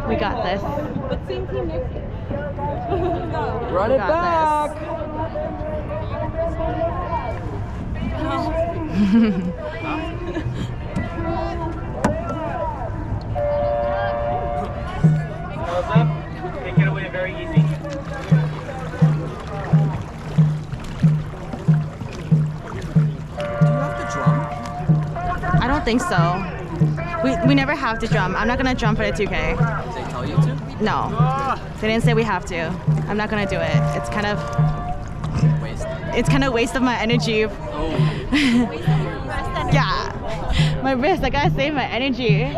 We got this. Let's sing team next year. Run it back! Nose up. Take it away very easy. I don't think so. We never have to jump. I'm not gonna jump for the 2K. Did they tell you to? No. They didn't say we have to. I'm not gonna do it. It's kind of waste of my energy. Oh. Yeah. My wrist, I gotta save my energy.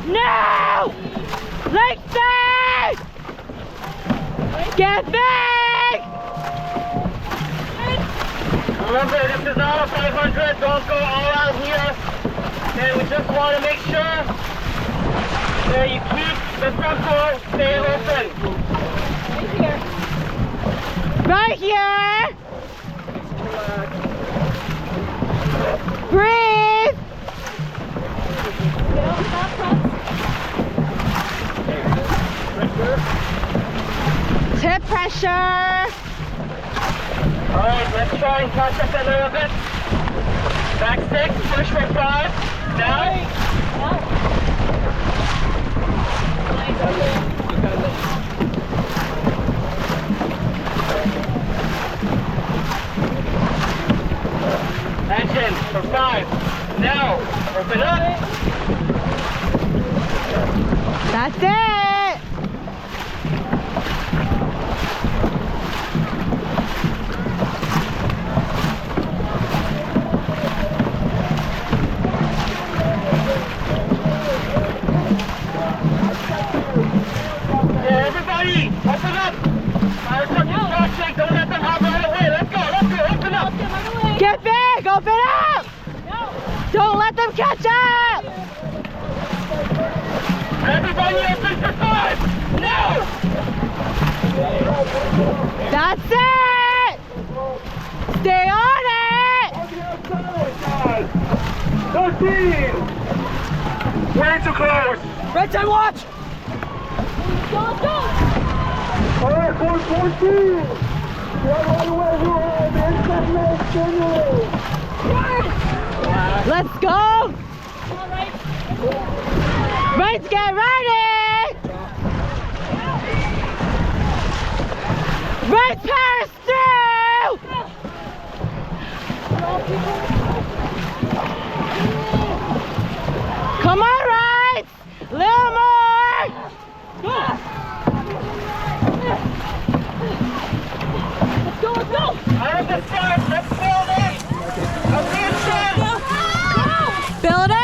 No! Lifescan! Get back! Remember, this is not a 500. Don't go all out here. And we just want to make sure that you keep the front door stay open. Right here! Breathe! Tip pressure! Alright, let's try and catch up a little bit. Back 6, push for 5. Down. Engine for 5. Now, open up. That's it! Yeah, everybody, open up. Firetruck is crashing. Don't let them hop right away. Let's go, open up. Get big! Open up! Don't let them catch up! Everybody open for 5. Now. That's it! Stay on it! 13. Way too close. Red time watch! Go! Alright, 414. Let's go! Right, get ready! Right, Paris through! Come on, right! Little more! Go! Let's go! Out of the start, let's build it. Attention. Build it!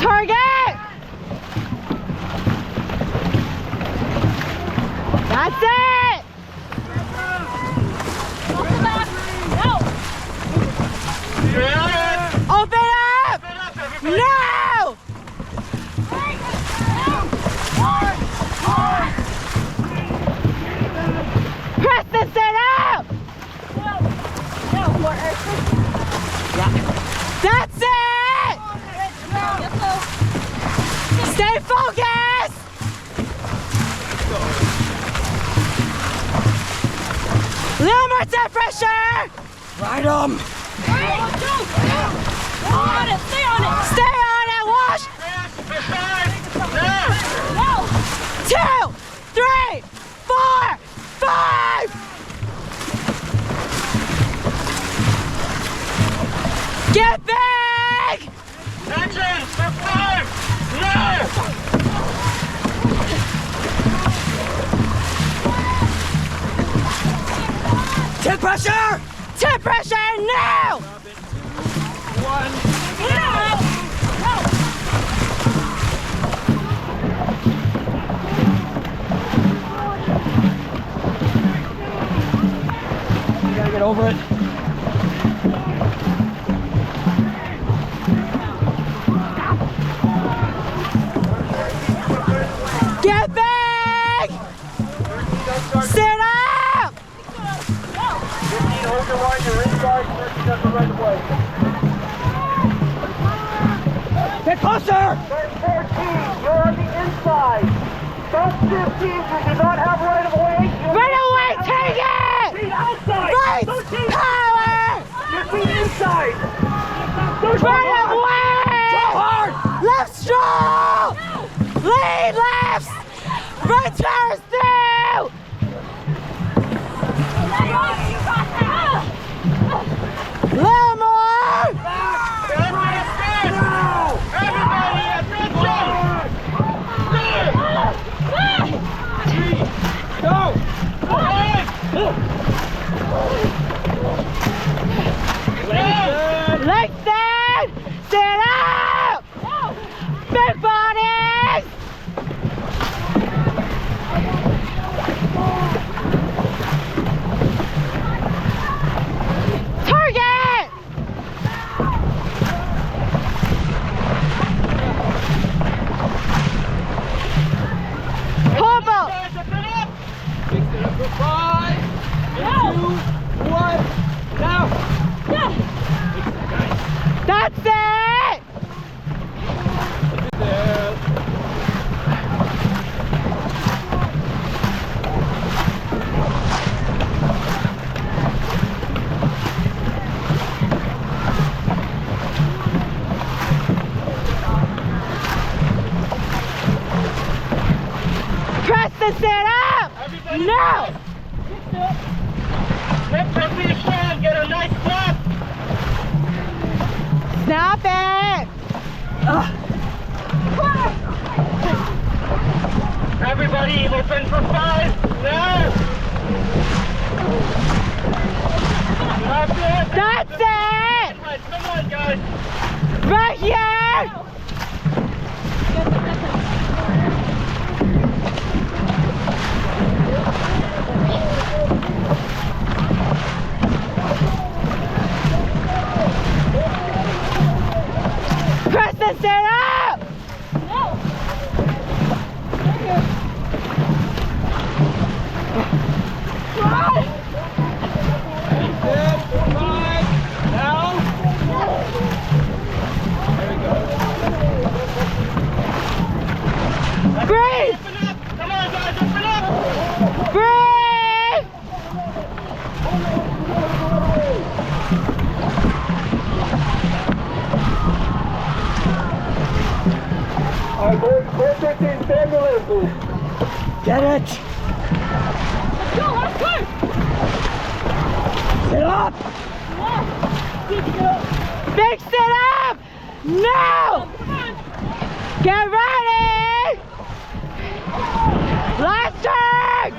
Target! That's it! Open up! No! Preston, sit up! That's it! Stay focused! Little more time pressure! Ride them! Stay on it! Stay on it, wash! 2, 3, 4, 5! Get back! Action for 5! No! Tip pressure! Tip pressure now! 1. You gotta get over it. Get back! Sit up! 15, hold your line, you're inside, 13 on the right of way. Get closer! Turn 14, you're on the inside. Those 15, you do not have right of way. Right away, take it! Feet outside! Right Those power! your feet inside! Right away! Hard! Left stroke! Lead lefts! Right turns through! Little more! Everybody stand! Everybody, attention! Go! Lengthen! Sit up! Big bodies! Target! Combo! Fix it up for 5, 2, 1, now! That's it! Preston, sit up! No! Let's take me a shot, get a nice snap! Snap it! Everybody open for 5, now! That's it! That's it! Come on, guys! Right here! Preston, sit up! Breathe! Come on, guys, open up! Breathe! All right, go 13, stand the lane, please. Get it! Let's go! Sit up! Big sit up! No! Get ready! Last turn!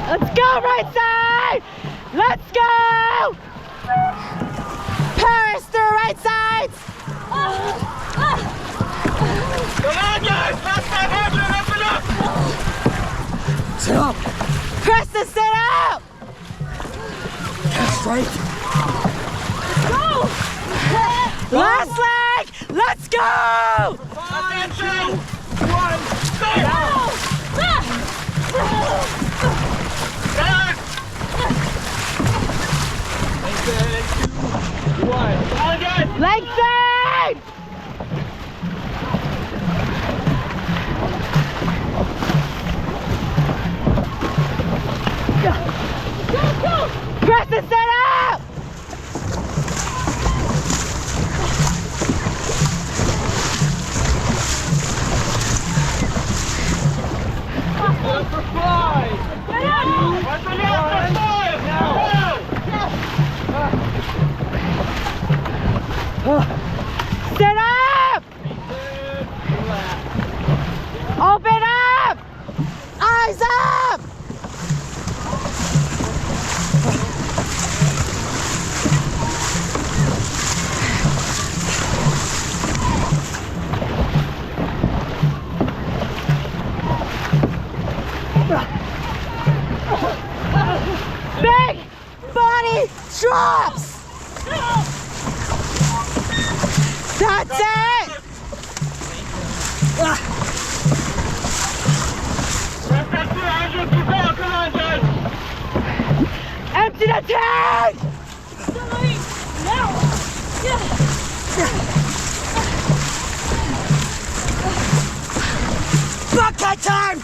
Let's go right side! Let's go! sides! Come on, guys! Last 500, open up! Sit up. Preston, sit up! Straight. Go! Last leg! Let's go! 5, 2, 1, go! Back! 2, 1. Come on, guys! Lengthen! Preston, sit up! For 5. What's the last 5? Sit up! Open up! Eyes up! Big body drops! That's it! Less than 200 to go. Come on, guys! Empty the tank! Bucket time!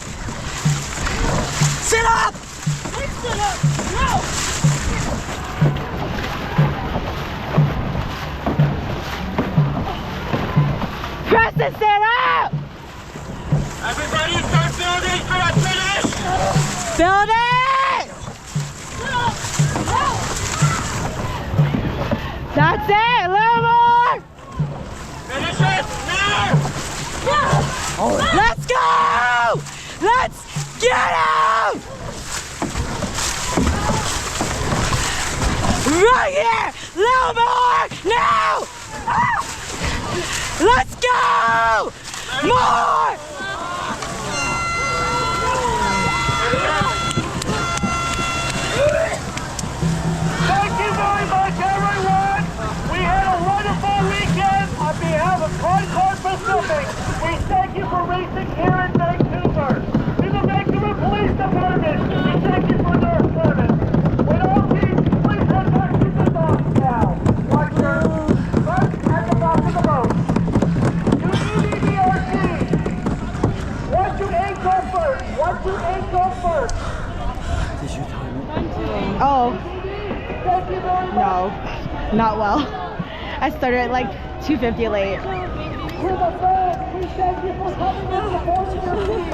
Sit up! Preston, sit up! Everybody start building for that finish! Build it! That's it! A little more! Finish it now! Let's go! Let's get him! Right here! Little more! Now! Ah! Let's go! More! Thank you very much, everyone! We had a wonderful weekend on behalf of Concord Pacific. We thank you for racing here in Vancouver. To the Vancouver Police Department, we thank you for their service. With all teams, please head back to the docks now. Watch your front and the back of the boat. To EDBRC, 1 to 8 go first. 1 to 8 go first. Oh, Thank you very much. no. Not well. I started at like 2:50 late. To the fans, we thank you for coming and supporting your team.